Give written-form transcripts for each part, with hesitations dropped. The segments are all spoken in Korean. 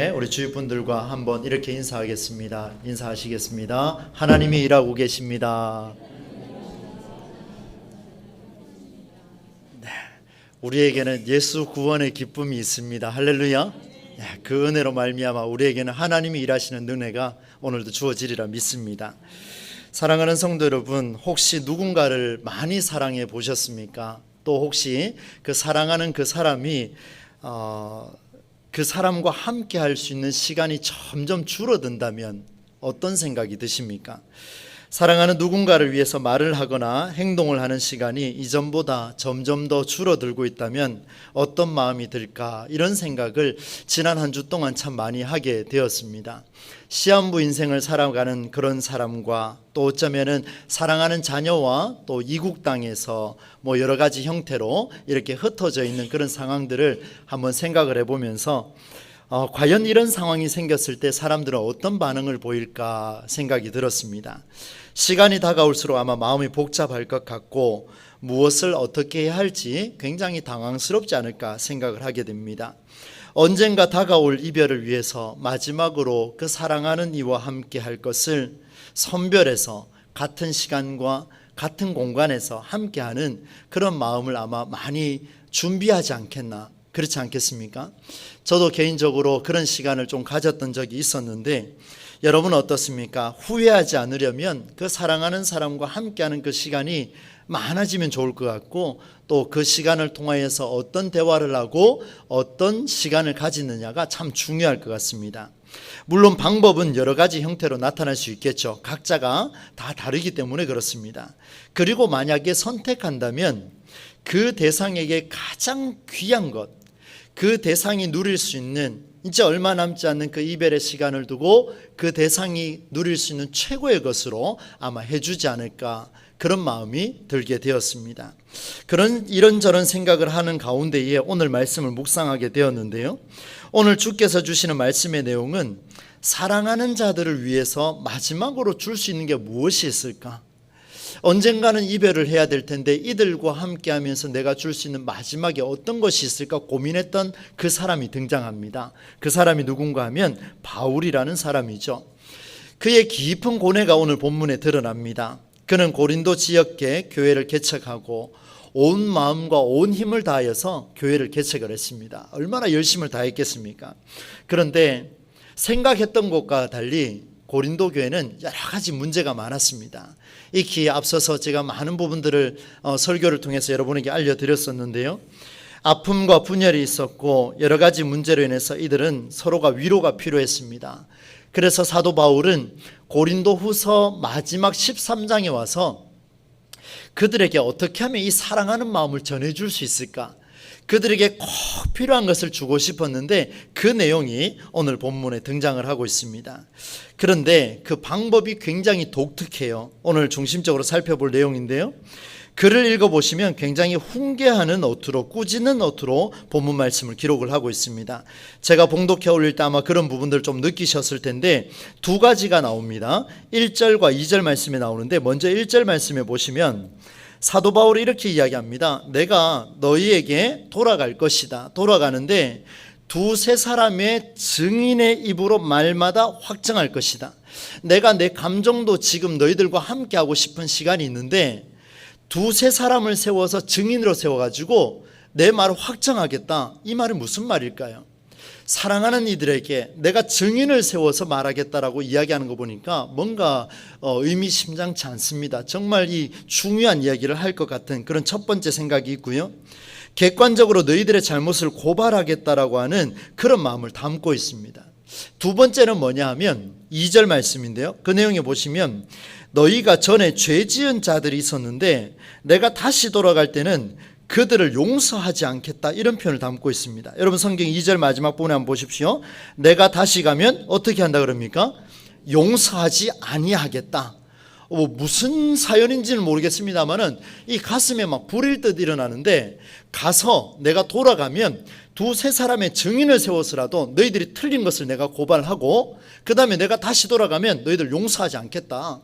우리 주위분들과 한번 이렇게 인사하겠습니다. 인사하시겠습니다. 하나님이 일하고 계십니다. 네, 우리에게는 예수 구원의 기쁨이 있습니다. 할렐루야. 네, 그 은혜로 말미암아 우리에게는 하나님이 일하시는 은혜가 오늘도 주어지리라 믿습니다. 사랑하는 성도 여러분, 혹시 누군가를 많이 사랑해 보셨습니까? 또 혹시 그 사랑하는 그 사람이 그 사람과 함께 할 수 있는 시간이 점점 줄어든다면 어떤 생각이 드십니까? 사랑하는 누군가를 위해서 말을 하거나 행동을 하는 시간이 이전보다 점점 더 줄어들고 있다면 어떤 마음이 들까? 이런 생각을 지난 한 주 동안 참 많이 하게 되었습니다. 시한부 인생을 살아가는 그런 사람과 또 어쩌면은 사랑하는 자녀와 또 이국 땅에서 여러 가지 형태로 이렇게 흩어져 있는 그런 상황들을 한번 생각을 해보면서 과연 이런 상황이 생겼을 때 사람들은 어떤 반응을 보일까 생각이 들었습니다. 시간이 다가올수록 아마 마음이 복잡할 것 같고 무엇을 어떻게 해야 할지 굉장히 당황스럽지 않을까 생각을 하게 됩니다. 언젠가 다가올 이별을 위해서 마지막으로 그 사랑하는 이와 함께 할 것을 선별해서 같은 시간과 같은 공간에서 함께하는 그런 마음을 아마 많이 준비하지 않겠나, 그렇지 않겠습니까? 저도 개인적으로 그런 시간을 좀 가졌던 적이 있었는데 여러분은 어떻습니까? 후회하지 않으려면 그 사랑하는 사람과 함께하는 그 시간이 많아지면 좋을 것 같고 또 그 시간을 통하여서 어떤 대화를 하고 어떤 시간을 가지느냐가 참 중요할 것 같습니다. 물론 방법은 여러 가지 형태로 나타날 수 있겠죠. 각자가 다 다르기 때문에 그렇습니다. 그리고 만약에 선택한다면 그 대상에게 가장 귀한 것, 그 대상이 누릴 수 있는 이제 얼마 남지 않는 그 이별의 시간을 두고 그 대상이 누릴 수 있는 최고의 것으로 아마 해주지 않을까, 그런 마음이 들게 되었습니다. 그런 이런저런 생각을 하는 가운데에 오늘 말씀을 묵상하게 되었는데요. 오늘 주께서 주시는 말씀의 내용은 사랑하는 자들을 위해서 마지막으로 줄 수 있는 게 무엇이 있을까? 언젠가는 이별을 해야 될 텐데 이들과 함께하면서 내가 줄 수 있는 마지막에 어떤 것이 있을까 고민했던 그 사람이 등장합니다. 그 사람이 누군가 하면 바울이라는 사람이죠. 그의 깊은 고뇌가 오늘 본문에 드러납니다. 그는 고린도 지역계 교회를 개척하고 온 마음과 온 힘을 다하여서 교회를 개척을 했습니다. 얼마나 열심을 다했겠습니까? 그런데 생각했던 것과 달리 고린도 교회는 여러 가지 문제가 많았습니다. 이 기회에 앞서서 제가 많은 부분들을 설교를 통해서 여러분에게 알려드렸었는데요. 아픔과 분열이 있었고 여러 가지 문제로 인해서 이들은 서로가 위로가 필요했습니다. 그래서 사도 바울은 고린도 후서 마지막 13장에 와서 그들에게 어떻게 하면 이 사랑하는 마음을 전해줄 수 있을까? 그들에게 꼭 필요한 것을 주고 싶었는데 그 내용이 오늘 본문에 등장을 하고 있습니다. 그런데 그 방법이 굉장히 독특해요. 오늘 중심적으로 살펴볼 내용인데요. 글을 읽어보시면 굉장히 훈계하는 어투로, 꾸짖는 어투로 본문 말씀을 기록을 하고 있습니다. 제가 봉독해 올릴 때 아마 그런 부분들을 좀 느끼셨을 텐데 두 가지가 나옵니다. 1절과 2절 말씀에 나오는데 먼저 1절 말씀에 보시면 사도 바울이 이렇게 이야기합니다. 내가 너희에게 돌아갈 것이다. 돌아가는데 두세 사람의 증인의 입으로 말마다 확정할 것이다. 내가 내 감정도 지금 너희들과 함께하고 싶은 시간이 있는데 두세 사람을 세워서 증인으로 세워가지고 내 말을 확정하겠다. 이 말은 무슨 말일까요? 사랑하는 이들에게 내가 증인을 세워서 말하겠다라고 이야기하는 거 보니까 뭔가 의미심장치 않습니다. 정말 이 중요한 이야기를 할 것 같은 그런 첫 번째 생각이 있고요. 객관적으로 너희들의 잘못을 고발하겠다라고 하는 그런 마음을 담고 있습니다. 두 번째는 뭐냐 하면 2절 말씀인데요. 그 내용에 보시면 너희가 전에 죄 지은 자들이 있었는데 내가 다시 돌아갈 때는 그들을 용서하지 않겠다, 이런 표현을 담고 있습니다. 여러분 성경 2절 마지막 부분에 한번 보십시오. 내가 다시 가면 어떻게 한다 그럽니까? 용서하지 아니하겠다. 무슨 사연인지는 모르겠습니다만은 이 가슴에 막 불일 듯 일어나는데 가서 내가 돌아가면 두세 사람의 증인을 세워서라도 너희들이 틀린 것을 내가 고발하고 그 다음에 내가 다시 돌아가면 너희들 용서하지 않겠다.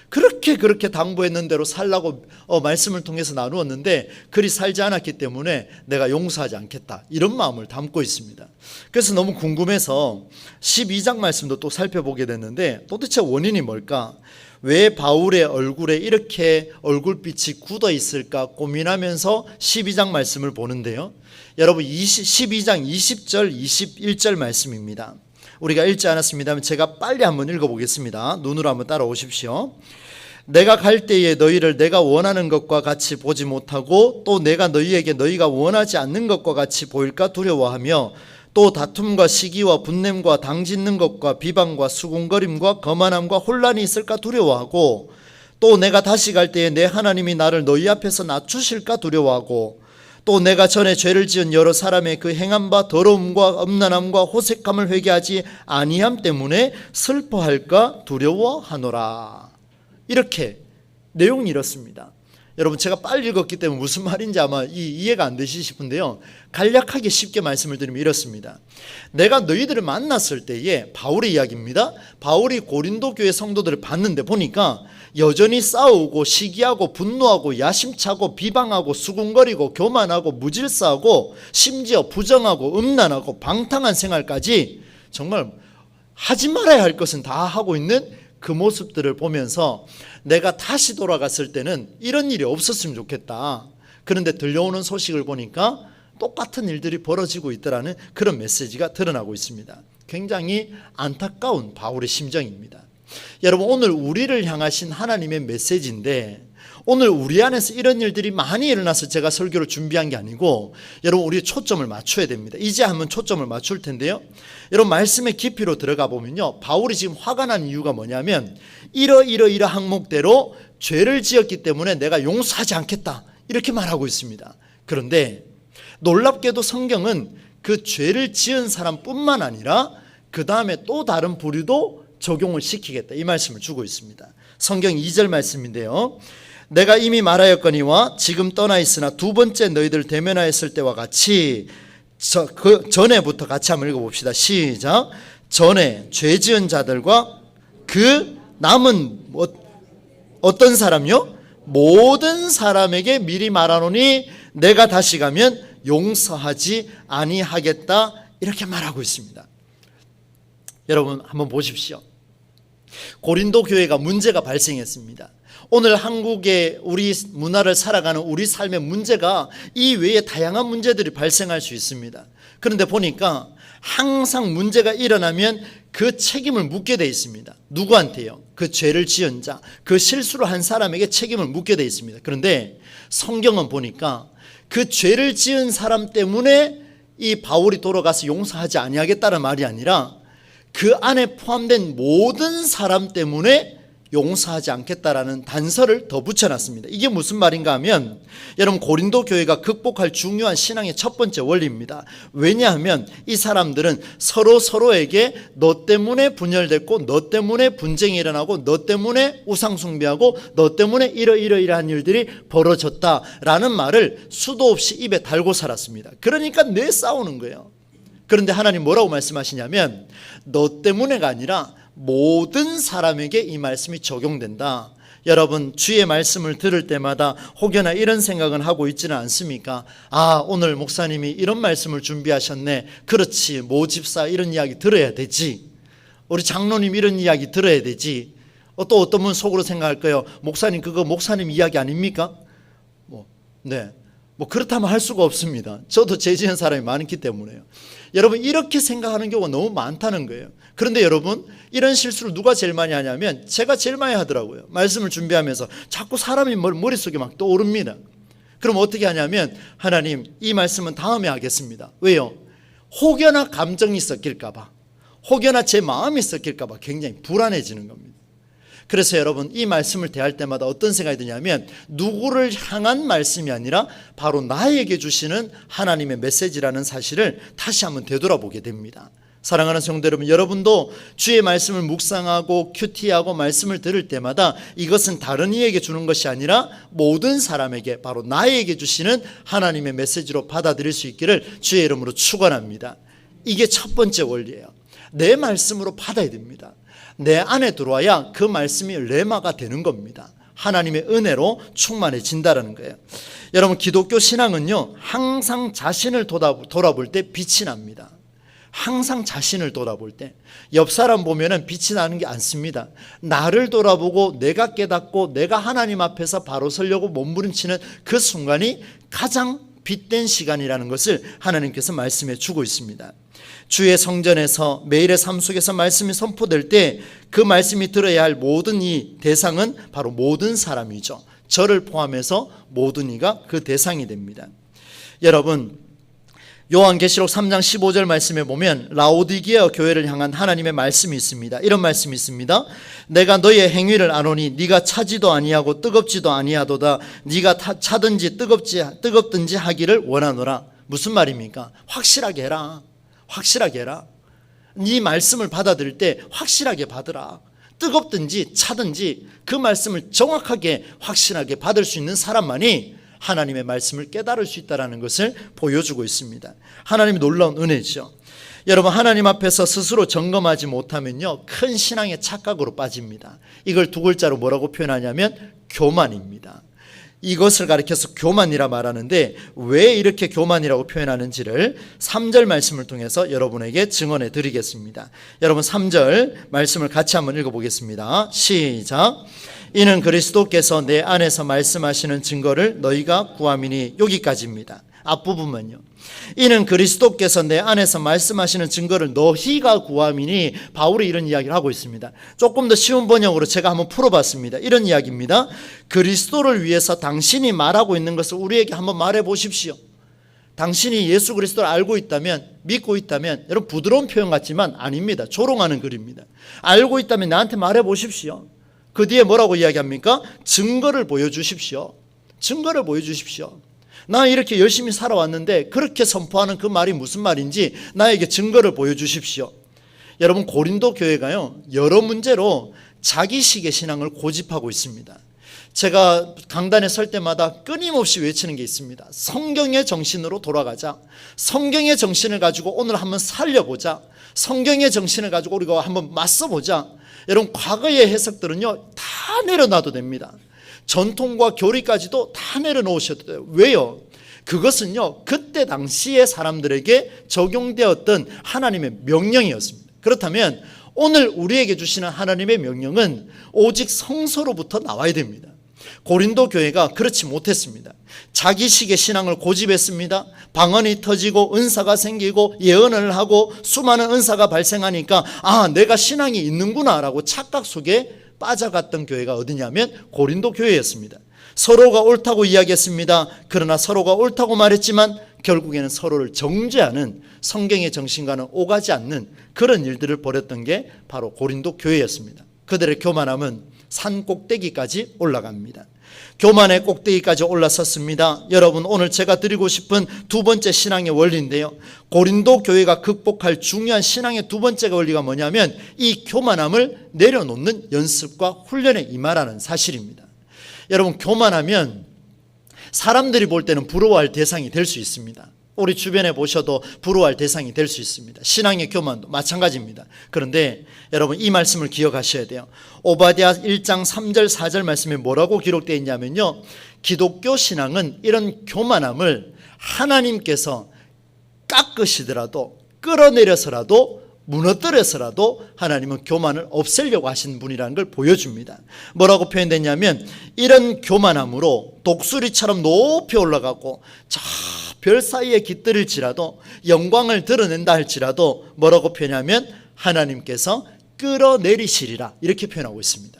그렇게 당부했는 대로 살라고 말씀을 통해서 나누었는데 그리 살지 않았기 때문에 내가 용서하지 않겠다, 이런 마음을 담고 있습니다. 그래서 너무 궁금해서 12장 말씀도 또 살펴보게 됐는데 도대체 원인이 뭘까? 왜 바울의 얼굴에 이렇게 얼굴빛이 굳어 있을까 고민하면서 12장 말씀을 보는데요, 여러분 12장 20절 21절 말씀입니다. 우리가 읽지 않았습니다만 제가 빨리 한번 읽어보겠습니다. 눈으로 한번 따라오십시오. 내가 갈 때에 너희를 내가 원하는 것과 같이 보지 못하고 또 내가 너희에게 너희가 원하지 않는 것과 같이 보일까 두려워하며 또 다툼과 시기와 분냄과 당짓는 것과 비방과 수군거림과 거만함과 혼란이 있을까 두려워하고 또 내가 다시 갈 때에 내 하나님이 나를 너희 앞에서 낮추실까 두려워하고 또 내가 전에 죄를 지은 여러 사람의 그 행한 바 더러움과 음란함과 호색함을 회개하지 아니함 때문에 슬퍼할까 두려워하노라. 이렇게 내용이 이렇습니다. 여러분 제가 빨리 읽었기 때문에 무슨 말인지 아마 이해가 안 되시지 싶은데요, 간략하게 쉽게 말씀을 드리면 이렇습니다. 내가 너희들을 만났을 때에, 바울의 이야기입니다. 바울이 고린도 교회 성도들을 봤는데 보니까 여전히 싸우고 시기하고 분노하고 야심차고 비방하고 수군거리고 교만하고 무질서하고 심지어 부정하고 음란하고 방탕한 생활까지 정말 하지 말아야 할 것은 다 하고 있는 그 모습들을 보면서 내가 다시 돌아갔을 때는 이런 일이 없었으면 좋겠다. 그런데 들려오는 소식을 보니까 똑같은 일들이 벌어지고 있다라는 그런 메시지가 드러나고 있습니다. 굉장히 안타까운 바울의 심정입니다. 여러분 오늘 우리를 향하신 하나님의 메시지인데 오늘 우리 안에서 이런 일들이 많이 일어나서 제가 설교를 준비한 게 아니고 여러분 우리의 초점을 맞춰야 됩니다. 이제 한번 초점을 맞출 텐데요, 여러분 말씀의 깊이로 들어가 보면요, 바울이 지금 화가 난 이유가 뭐냐면 이러 항목대로 죄를 지었기 때문에 내가 용서하지 않겠다, 이렇게 말하고 있습니다. 그런데 놀랍게도 성경은 그 죄를 지은 사람뿐만 아니라 그 다음에 또 다른 부류도 적용을 시키겠다, 이 말씀을 주고 있습니다. 성경 2절 말씀인데요, 내가 이미 말하였거니와 지금 떠나 있으나 두 번째 너희들 대면하였을 때와 같이 그 전에부터 같이 한번 읽어봅시다. 시작. 전에 죄 지은 자들과 그 남은 어떤 사람요? 모든 사람에게 미리 말하노니 내가 다시 가면 용서하지 아니하겠다, 이렇게 말하고 있습니다. 여러분 한번 보십시오. 고린도 교회가 문제가 발생했습니다. 오늘 한국의 우리 문화를 살아가는 우리 삶의 문제가 이 외에 다양한 문제들이 발생할 수 있습니다. 그런데 보니까 항상 문제가 일어나면 그 책임을 묻게 돼 있습니다. 누구한테요? 그 죄를 지은 자, 그 실수를 한 사람에게 책임을 묻게 돼 있습니다. 그런데 성경은 보니까 그 죄를 지은 사람 때문에 이 바울이 돌아가서 용서하지 아니하겠다는 말이 아니라 그 안에 포함된 모든 사람 때문에 용서하지 않겠다라는 단서를 더 붙여놨습니다. 이게 무슨 말인가 하면 여러분 고린도 교회가 극복할 중요한 신앙의 첫 번째 원리입니다. 왜냐하면 이 사람들은 서로에게 너 때문에 분열됐고 너 때문에 분쟁이 일어나고 너 때문에 우상숭배하고 너 때문에 이러이러한 일들이 벌어졌다라는 말을 수도 없이 입에 달고 살았습니다. 그러니까 늘 싸우는 거예요. 그런데 하나님 뭐라고 말씀하시냐면 너 때문에가 아니라 모든 사람에게 이 말씀이 적용된다. 여러분 주의 말씀을 들을 때마다 혹여나 이런 생각은 하고 있지는 않습니까? 아, 오늘 목사님이 이런 말씀을 준비하셨네. 그렇지, 모 집사 이런 이야기 들어야 되지. 우리 장로님 이런 이야기 들어야 되지. 또 어떤 분 속으로 생각할 거예요. 목사님 그거 목사님 이야기 아닙니까? 그렇다면 할 수가 없습니다. 저도 죄 지은 사람이 많기 때문에요. 여러분 이렇게 생각하는 경우가 너무 많다는 거예요. 그런데 여러분 이런 실수를 누가 제일 많이 하냐면 제가 제일 많이 하더라고요. 말씀을 준비하면서 자꾸 사람이 머릿속에 막 떠오릅니다. 그럼 어떻게 하냐면 하나님 이 말씀은 다음에 하겠습니다. 왜요? 혹여나 감정이 섞일까 봐, 혹여나 제 마음이 섞일까 봐 굉장히 불안해지는 겁니다. 그래서 여러분 이 말씀을 대할 때마다 어떤 생각이 드냐면 누구를 향한 말씀이 아니라 바로 나에게 주시는 하나님의 메시지라는 사실을 다시 한번 되돌아보게 됩니다. 사랑하는 성도 여러분, 여러분도 주의 말씀을 묵상하고 큐티하고 말씀을 들을 때마다 이것은 다른 이에게 주는 것이 아니라 모든 사람에게 바로 나에게 주시는 하나님의 메시지로 받아들일 수 있기를 주의 이름으로 축원합니다. 이게 첫 번째 원리예요. 내 말씀으로 받아야 됩니다. 내 안에 들어와야 그 말씀이 레마가 되는 겁니다. 하나님의 은혜로 충만해진다는 거예요. 여러분, 기독교 신앙은요, 항상 자신을 돌아볼 때 빛이 납니다. 항상 자신을 돌아볼 때. 옆 사람 보면은 빛이 나는 게 않습니다. 나를 돌아보고 내가 깨닫고 내가 하나님 앞에서 바로 서려고 몸부림치는 그 순간이 가장 빛된 시간이라는 것을 하나님께서 말씀해 주고 있습니다. 주의 성전에서 매일의 삶 속에서 말씀이 선포될 때 그 말씀이 들어야 할 모든 이 대상은 바로 모든 사람이죠. 저를 포함해서 모든 이가 그 대상이 됩니다. 여러분, 요한계시록 3장 15절 말씀에 보면 라오디게아 교회를 향한 하나님의 말씀이 있습니다. 이런 말씀이 있습니다. 내가 너의 행위를 아노니 네가 차지도 아니하고 뜨겁지도 아니하도다. 네가 차든지 뜨겁든지 하기를 원하노라. 무슨 말입니까? 확실하게 해라. 확실하게 해라. 네 말씀을 받아들일 때 확실하게 받으라. 뜨겁든지 차든지 그 말씀을 정확하게 확실하게 받을 수 있는 사람만이 하나님의 말씀을 깨달을 수 있다는 것을 보여주고 있습니다. 하나님의 놀라운 은혜죠. 여러분, 하나님 앞에서 스스로 점검하지 못하면요, 큰 신앙의 착각으로 빠집니다. 이걸 두 글자로 뭐라고 표현하냐면 교만입니다. 이것을 가리켜서 교만이라 말하는데 왜 이렇게 교만이라고 표현하는지를 3절 말씀을 통해서 여러분에게 증언해 드리겠습니다. 여러분, 3절 말씀을 같이 한번 읽어보겠습니다. 시작. 이는 그리스도께서 내 안에서 말씀하시는 증거를 너희가 구함이니. 여기까지입니다. 앞부분만요. 이는 그리스도께서 내 안에서 말씀하시는 증거를 너희가 구함이니. 바울이 이런 이야기를 하고 있습니다. 조금 더 쉬운 번역으로 제가 한번 풀어봤습니다. 이런 이야기입니다. 그리스도를 위해서 당신이 말하고 있는 것을 우리에게 한번 말해 보십시오. 당신이 예수 그리스도를 알고 있다면, 믿고 있다면, 여러분, 부드러운 표현 같지만 아닙니다. 조롱하는 글입니다. 알고 있다면 나한테 말해 보십시오. 그 뒤에 뭐라고 이야기합니까? 증거를 보여주십시오. 증거를 보여주십시오. 나 이렇게 열심히 살아왔는데 그렇게 선포하는 그 말이 무슨 말인지 나에게 증거를 보여주십시오. 여러분, 고린도 교회가요, 여러 문제로 자기식의 신앙을 고집하고 있습니다. 제가 강단에 설 때마다 끊임없이 외치는 게 있습니다. 성경의 정신으로 돌아가자. 성경의 정신을 가지고 오늘 한번 살려보자. 성경의 정신을 가지고 우리가 한번 맞서보자. 여러분, 과거의 해석들은요, 다 내려놔도 됩니다. 전통과 교리까지도 다 내려놓으셔도 돼요. 왜요? 그것은요, 그때 당시의 사람들에게 적용되었던 하나님의 명령이었습니다. 그렇다면 오늘 우리에게 주시는 하나님의 명령은 오직 성서로부터 나와야 됩니다. 고린도 교회가 그렇지 못했습니다. 자기식의 신앙을 고집했습니다. 방언이 터지고 은사가 생기고 예언을 하고 수많은 은사가 발생하니까 아, 내가 신앙이 있는구나 라고 착각 속에 빠져갔던 교회가 어디냐면 고린도 교회였습니다. 서로가 옳다고 이야기했습니다. 그러나 서로가 옳다고 말했지만 결국에는 서로를 정죄하는, 성경의 정신과는 오가지 않는 그런 일들을 벌였던 게 바로 고린도 교회였습니다. 그들의 교만함은 산 꼭대기까지 올라갑니다. 교만의 꼭대기까지 올라섰습니다. 여러분, 오늘 제가 드리고 싶은 두 번째 신앙의 원리인데요, 고린도 교회가 극복할 중요한 신앙의 두 번째 원리가 뭐냐면 이 교만함을 내려놓는 연습과 훈련에 임하라는 사실입니다. 여러분, 교만하면 사람들이 볼 때는 부러워할 대상이 될 수 있습니다. 우리 주변에 보셔도 부러워할 대상이 될 수 있습니다. 신앙의 교만도 마찬가지입니다. 그런데 여러분, 이 말씀을 기억하셔야 돼요. 오바댜 1장 3절 4절 말씀에 뭐라고 기록되어 있냐면요, 기독교 신앙은 이런 교만함을 하나님께서 깎으시더라도, 끌어내려서라도, 무너뜨려서라도 하나님은 교만을 없애려고 하신 분이라는 걸 보여줍니다. 뭐라고 표현됐냐면 이런 교만함으로 독수리처럼 높이 올라가고 저 별 사이에 깃들일지라도, 영광을 드러낸다 할지라도 뭐라고 표현하면 하나님께서 끌어내리시리라, 이렇게 표현하고 있습니다.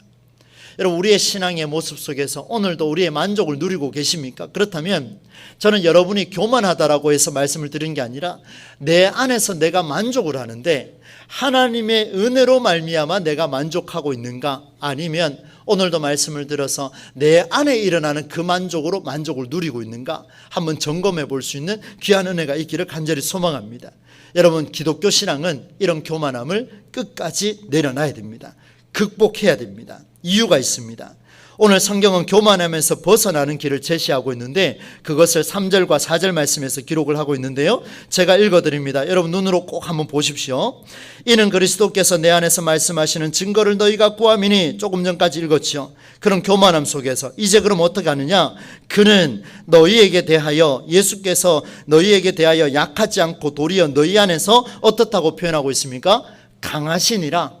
여러분, 우리의 신앙의 모습 속에서 오늘도 우리의 만족을 누리고 계십니까? 그렇다면 저는 여러분이 교만하다라고 해서 말씀을 드린 게 아니라 내 안에서 내가 만족을 하는데 하나님의 은혜로 말미암아 내가 만족하고 있는가, 아니면 오늘도 말씀을 들어서 내 안에 일어나는 그 만족으로 만족을 누리고 있는가 한번 점검해 볼 수 있는 귀한 은혜가 있기를 간절히 소망합니다. 여러분, 기독교 신앙은 이런 교만함을 끝까지 내려놔야 됩니다. 극복해야 됩니다. 이유가 있습니다. 오늘 성경은 교만하면서 벗어나는 길을 제시하고 있는데 그것을 3절과 4절 말씀에서 기록을 하고 있는데요, 제가 읽어드립니다. 여러분 눈으로 꼭 한번 보십시오. 이는 그리스도께서 내 안에서 말씀하시는 증거를 너희가 구함이니, 조금 전까지 읽었죠. 그런 교만함 속에서 이제 그럼 어떻게 하느냐? 그는 너희에게 대하여, 예수께서 너희에게 대하여 약하지 않고 도리어 너희 안에서 어떻다고 표현하고 있습니까? 강하시니라.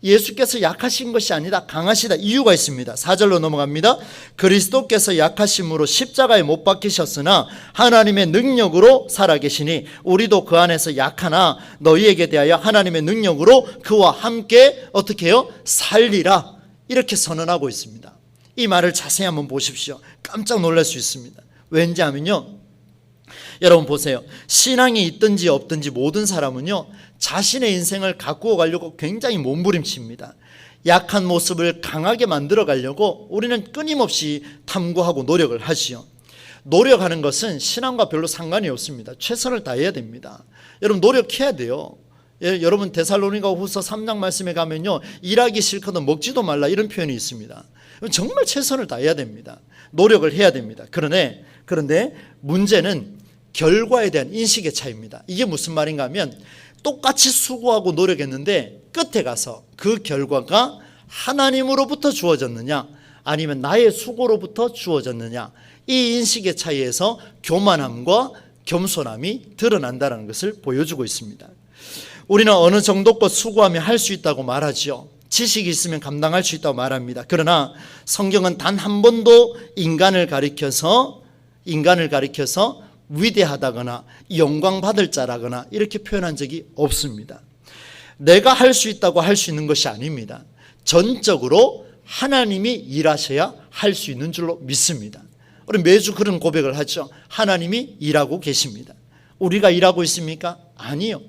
예수께서 약하신 것이 아니다, 강하시다. 이유가 있습니다. 4절로 넘어갑니다. 그리스도께서 약하심으로 십자가에 못 박히셨으나 하나님의 능력으로 살아계시니 우리도 그 안에서 약하나 너희에게 대하여 하나님의 능력으로 그와 함께 어떻게 해요? 살리라. 이렇게 선언하고 있습니다. 이 말을 자세히 한번 보십시오. 깜짝 놀랄 수 있습니다. 왠지 하면요, 여러분 보세요. 신앙이 있든지 없든지 모든 사람은요, 자신의 인생을 가꾸어 가려고 굉장히 몸부림칩니다. 약한 모습을 강하게 만들어 가려고 우리는 끊임없이 탐구하고 노력을 하지요. 노력하는 것은 신앙과 별로 상관이 없습니다. 최선을 다해야 됩니다. 여러분 노력해야 돼요. 여러분 데살로니가 후서 3장 말씀에 가면요, 일하기 싫거든 먹지도 말라, 이런 표현이 있습니다. 정말 최선을 다해야 됩니다. 노력을 해야 됩니다. 그런데 문제는 결과에 대한 인식의 차이입니다. 이게 무슨 말인가 하면, 똑같이 수고하고 노력했는데 끝에 가서 그 결과가 하나님으로부터 주어졌느냐 아니면 나의 수고로부터 주어졌느냐, 이 인식의 차이에서 교만함과 겸손함이 드러난다는 것을 보여주고 있습니다. 우리는 어느 정도껏 수고하면 할 수 있다고 말하지요. 지식이 있으면 감당할 수 있다고 말합니다. 그러나 성경은 단 한 번도 인간을 가리켜서 위대하다거나 영광받을 자라거나 이렇게 표현한 적이 없습니다. 내가 할 수 있다고 할 수 있는 것이 아닙니다. 전적으로 하나님이 일하셔야 할 수 있는 줄로 믿습니다. 우리 매주 그런 고백을 하죠. 하나님이 일하고 계십니다. 우리가 일하고 있습니까? 아니요.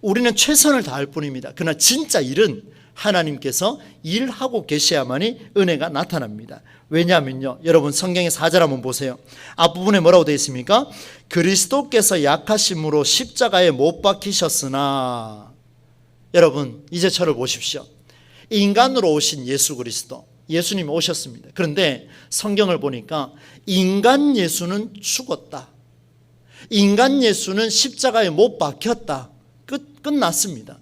우리는 최선을 다할 뿐입니다. 그러나 진짜 일은 하나님께서 일하고 계셔야만이 은혜가 나타납니다. 왜냐하면요, 여러분 성경의 4절 한번 보세요. 앞부분에 뭐라고 되어 있습니까? 그리스도께서 약하심으로 십자가에 못 박히셨으나. 여러분 이제 저를 보십시오. 인간으로 오신 예수 그리스도, 예수님이 오셨습니다. 그런데 성경을 보니까 인간 예수는 죽었다, 인간 예수는 십자가에 못 박혔다, 끝났습니다.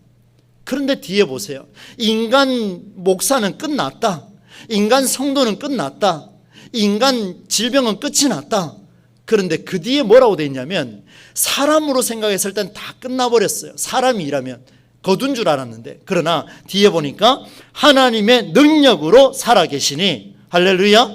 그런데 뒤에 보세요. 인간 목사는 끝났다, 인간 성도는 끝났다, 인간 질병은 끝이 났다. 그런데 그 뒤에 뭐라고 되어 있냐면, 사람으로 생각했을 땐 다 끝나버렸어요. 사람이 일하면 거둔 줄 알았는데, 그러나 뒤에 보니까 하나님의 능력으로 살아계시니, 할렐루야.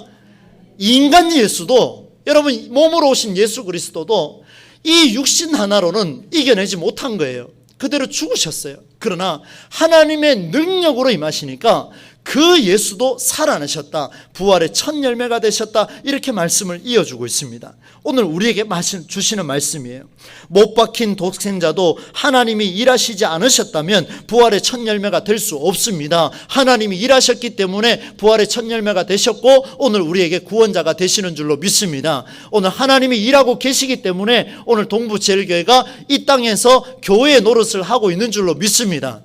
인간 예수도, 여러분 몸으로 오신 예수 그리스도도 이 육신 하나로는 이겨내지 못한 거예요. 그대로 죽으셨어요. 그러나 하나님의 능력으로 임하시니까 그 예수도 살아나셨다, 부활의 첫 열매가 되셨다, 이렇게 말씀을 이어주고 있습니다. 오늘 우리에게 주시는 말씀이에요. 못 박힌 독생자도 하나님이 일하시지 않으셨다면 부활의 첫 열매가 될 수 없습니다. 하나님이 일하셨기 때문에 부활의 첫 열매가 되셨고 오늘 우리에게 구원자가 되시는 줄로 믿습니다. 오늘 하나님이 일하고 계시기 때문에 오늘 동부제일교회가 이 땅에서 교회의 노릇을 하고 있는 줄로 믿습니다.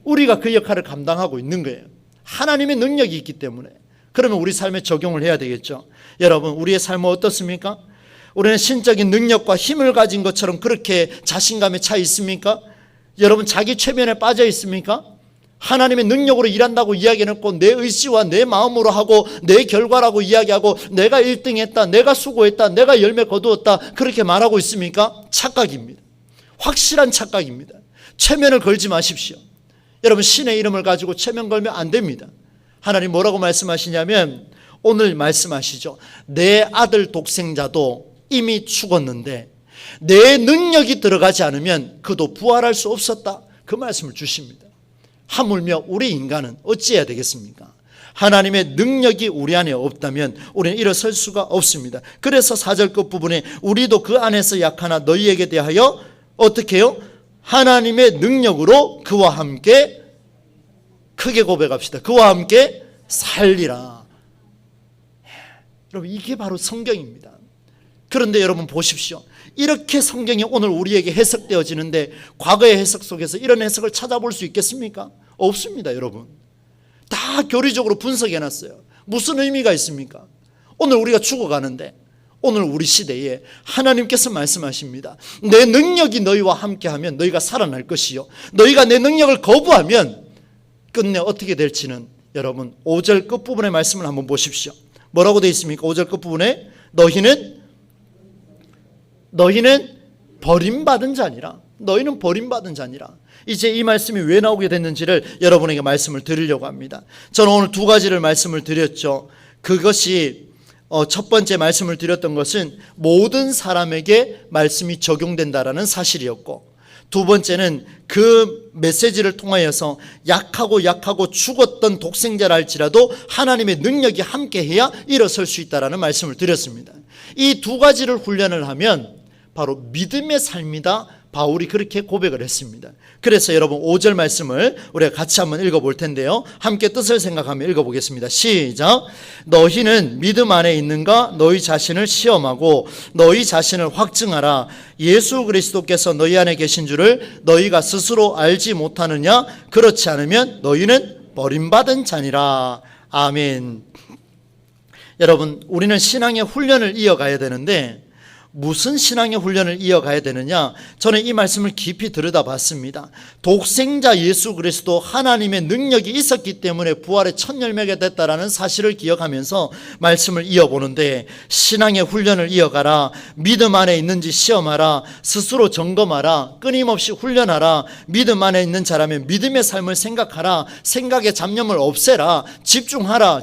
우리가 그 역할을 감당하고 있는 거예요. 하나님의 능력이 있기 때문에. 그러면 우리 삶에 적용을 해야 되겠죠. 여러분 우리의 삶은 어떻습니까? 우리는 신적인 능력과 힘을 가진 것처럼 그렇게 자신감에 차 있습니까? 여러분 자기 최면에 빠져 있습니까? 하나님의 능력으로 일한다고 이야기해놓고 내 의지와 내 마음으로 하고 내 결과라고 이야기하고 내가 1등했다, 내가 수고했다, 내가 열매 거두었다, 그렇게 말하고 있습니까? 착각입니다. 확실한 착각입니다. 최면을 걸지 마십시오. 여러분 신의 이름을 가지고 최면 걸면 안 됩니다. 하나님 뭐라고 말씀하시냐면 오늘 말씀하시죠. 내 아들 독생자도 이미 죽었는데 내 능력이 들어가지 않으면 그도 부활할 수 없었다, 그 말씀을 주십니다. 하물며 우리 인간은 어찌해야 되겠습니까? 하나님의 능력이 우리 안에 없다면 우리는 일어설 수가 없습니다. 그래서 4절 끝부분에 우리도 그 안에서 약하나 너희에게 대하여 어떻게 해요? 하나님의 능력으로 그와 함께, 크게 고백합시다. 그와 함께 살리라. 여러분 이게 바로 성경입니다. 그런데 여러분 보십시오. 이렇게 성경이 오늘 우리에게 해석되어지는데 과거의 해석 속에서 이런 해석을 찾아볼 수 있겠습니까? 없습니다. 여러분 다 교리적으로 분석해놨어요. 무슨 의미가 있습니까? 오늘 우리가 죽어가는데 오늘 우리 시대에 하나님께서 말씀하십니다. 내 능력이 너희와 함께하면 너희가 살아날 것이요, 너희가 내 능력을 거부하면 끝내 어떻게 될지는 여러분 5절 끝부분의 말씀을 한번 보십시오. 뭐라고 되어 있습니까? 5절 끝부분에 너희는 버림받은 자니라. 너희는 버림받은 자니라. 이제 이 말씀이 왜 나오게 됐는지를 여러분에게 말씀을 드리려고 합니다. 저는 오늘 두 가지를 말씀을 드렸죠. 그것이 첫 번째 말씀을 드렸던 것은 모든 사람에게 말씀이 적용된다라는 사실이었고, 두 번째는 그 메시지를 통하여서 약하고 죽었던 독생자라 할지라도 하나님의 능력이 함께해야 일어설 수 있다라는 말씀을 드렸습니다. 이 두 가지를 훈련을 하면 바로 믿음의 삶이다, 바울이 그렇게 고백을 했습니다. 그래서 여러분 5절 말씀을 우리가 같이 한번 읽어볼 텐데요, 함께 뜻을 생각하며 읽어보겠습니다. 시작. 너희는 믿음 안에 있는가? 너희 자신을 시험하고 너희 자신을 확증하라. 예수 그리스도께서 너희 안에 계신 줄을 너희가 스스로 알지 못하느냐? 그렇지 않으면 너희는 버림받은 자니라. 아멘. 여러분, 우리는 신앙의 훈련을 이어가야 되는데 무슨 신앙의 훈련을 이어가야 되느냐? 저는 이 말씀을 깊이 들여다봤습니다. 독생자 예수 그리스도 하나님의 능력이 있었기 때문에 부활의 첫 열매가 됐다라는 사실을 기억하면서 말씀을 이어보는데, 신앙의 훈련을 이어가라. 믿음 안에 있는지 시험하라. 스스로 점검하라. 끊임없이 훈련하라. 믿음 안에 있는 자라면 믿음의 삶을 생각하라. 생각의 잡념을 없애라. 집중하라.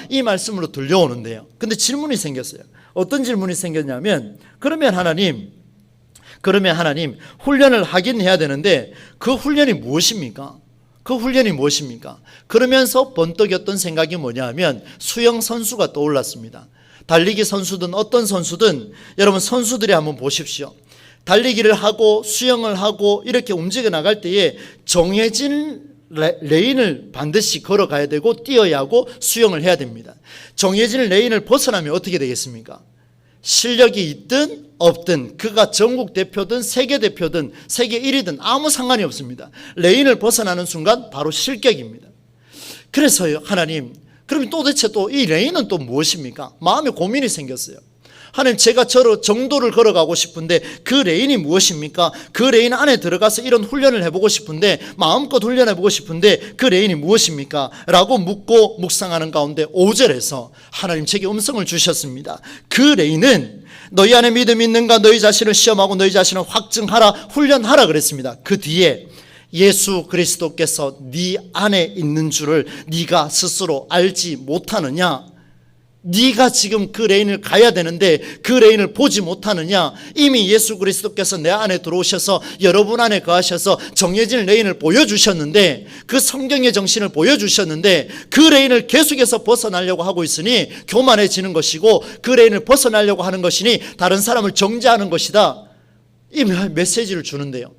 이 말씀으로 들려오는데요. 근데 질문이 생겼어요. 어떤 질문이 생겼냐면, 그러면 하나님 훈련을 하긴 해야 되는데 그 훈련이 무엇입니까? 그러면서 번뜩였던 생각이 뭐냐 하면 수영 선수가 떠올랐습니다. 달리기 선수든 어떤 선수든 여러분 선수들이 한번 보십시오. 달리기를 하고 수영을 하고 이렇게 움직여 나갈 때에 정해진 레인을 반드시 걸어가야 되고 뛰어야 하고 수영을 해야 됩니다. 정해진 레인을 벗어나면 어떻게 되겠습니까? 실력이 있든 없든, 그가 전국 대표든 세계 대표든 세계 1위든 아무 상관이 없습니다. 레인을 벗어나는 순간 바로 실격입니다. 그래서요, 하나님, 그럼 도대체 또 이 레인은 또 무엇입니까? 마음에 고민이 생겼어요. 하나님, 제가 저로 정도를 걸어가고 싶은데 그 레인이 무엇입니까? 그 레인 안에 들어가서 이런 훈련을 해보고 싶은데, 마음껏 훈련해보고 싶은데 그 레인이 무엇입니까? 라고 묻고 묵상하는 가운데 5절에서 하나님 제게 음성을 주셨습니다. 그 레인은 너희 안에 믿음이 있는가? 너희 자신을 시험하고 너희 자신을 확증하라, 훈련하라 그랬습니다. 그 뒤에 예수 그리스도께서 네 안에 있는 줄을 네가 스스로 알지 못하느냐? 네가 지금 그 레인을 가야 되는데 그 레인을 보지 못하느냐? 이미 예수 그리스도께서 내 안에 들어오셔서 여러분 안에 거하셔서 정해진 레인을 보여주셨는데, 그 성경의 정신을 보여주셨는데 그 레인을 계속해서 벗어나려고 하고 있으니 교만해지는 것이고, 그 레인을 벗어나려고 하는 것이니 다른 사람을 정죄하는 것이다. 이 메시지를 주는데요,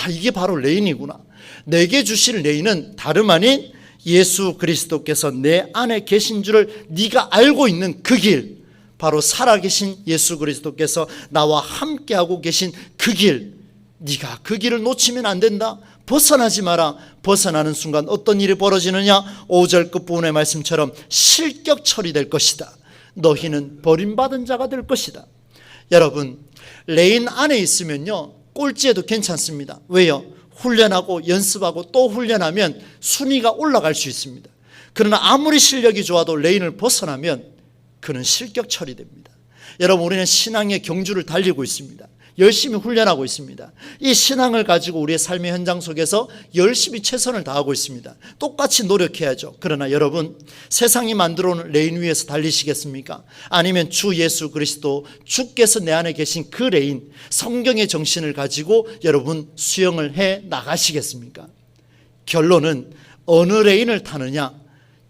이게 바로 레인이구나. 내게 주실 레인은 다름 아닌 예수 그리스도께서 내 안에 계신 줄을 네가 알고 있는 그 길, 바로 살아계신 예수 그리스도께서 나와 함께하고 계신 그 길, 네가 그 길을 놓치면 안 된다. 벗어나지 마라. 벗어나는 순간 어떤 일이 벌어지느냐? 5절 끝부분의 말씀처럼 실격 처리될 것이다. 너희는 버림받은 자가 될 것이다. 여러분, 레인 안에 있으면요 꼴찌해도 괜찮습니다. 왜요? 훈련하고 연습하고 또 훈련하면 순위가 올라갈 수 있습니다. 그러나 아무리 실력이 좋아도 레인을 벗어나면 그는 실격 처리됩니다. 여러분, 우리는 신앙의 경주를 달리고 있습니다. 열심히 훈련하고 있습니다. 이 신앙을 가지고 우리의 삶의 현장 속에서 열심히 최선을 다하고 있습니다. 똑같이 노력해야죠. 그러나 여러분, 세상이 만들어 놓은 레인 위에서 달리시겠습니까? 아니면 주 예수 그리스도, 주께서 내 안에 계신 그 레인, 성경의 정신을 가지고 여러분 수영을 해 나가시겠습니까? 결론은 어느 레인을 타느냐,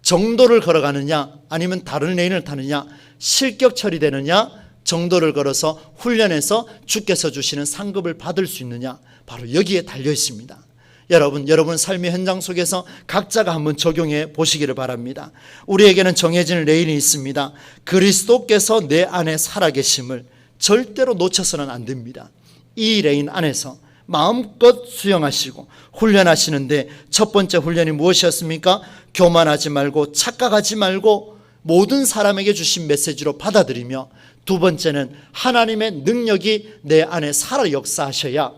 정도를 걸어가느냐, 아니면 다른 레인을 타느냐, 실격 처리되느냐, 정도를 걸어서 훈련해서 주께서 주시는 상급을 받을 수 있느냐, 바로 여기에 달려 있습니다. 여러분 삶의 현장 속에서 각자가 한번 적용해 보시기를 바랍니다. 우리에게는 정해진 레인이 있습니다. 그리스도께서 내 안에 살아계심을 절대로 놓쳐서는 안 됩니다. 이 레인 안에서 마음껏 수용하시고 훈련하시는데 첫 번째 훈련이 무엇이었습니까? 교만하지 말고 착각하지 말고 모든 사람에게 주신 메시지로 받아들이며, 두 번째는 하나님의 능력이 내 안에 살아 역사하셔야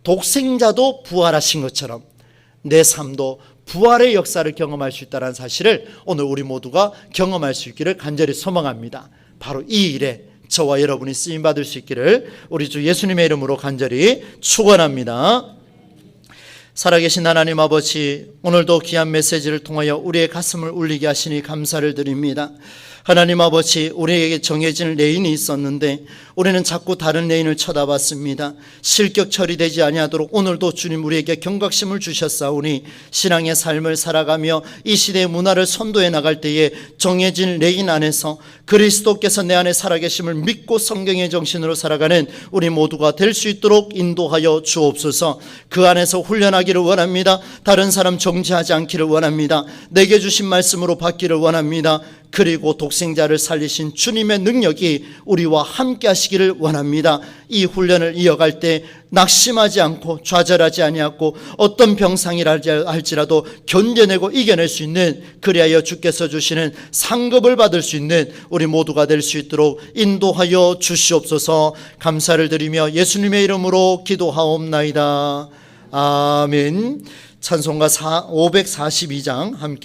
독생자도 부활하신 것처럼 내 삶도 부활의 역사를 경험할 수 있다는 사실을 오늘 우리 모두가 경험할 수 있기를 간절히 소망합니다. 바로 이 일에 저와 여러분이 쓰임받을 수 있기를 우리 주 예수님의 이름으로 간절히 축원합니다. 살아계신 하나님 아버지, 오늘도 귀한 메시지를 통하여 우리의 가슴을 울리게 하시니 감사를 드립니다. 하나님 아버지, 우리에게 정해진 레인이 있었는데 우리는 자꾸 다른 레인을 쳐다봤습니다. 실격 처리되지 아니하도록 오늘도 주님 우리에게 경각심을 주셨사오니 신앙의 삶을 살아가며 이 시대의 문화를 선도해 나갈 때에 정해진 레인 안에서 그리스도께서 내 안에 살아계심을 믿고 성경의 정신으로 살아가는 우리 모두가 될 수 있도록 인도하여 주옵소서. 그 안에서 훈련하기를 원합니다. 다른 사람 정죄하지 않기를 원합니다. 내게 주신 말씀으로 받기를 원합니다. 그리고 독생자를 살리신 주님의 능력이 우리와 함께 하시기를 원합니다. 이 훈련을 이어갈 때 낙심하지 않고 좌절하지 아니하고 어떤 병상이라 할지라도 견뎌내고 이겨낼 수 있는, 그리하여 주께서 주시는 상급을 받을 수 있는 우리 모두가 될 수 있도록 인도하여 주시옵소서. 감사를 드리며 예수님의 이름으로 기도하옵나이다. 아멘. 찬송가 542장 함께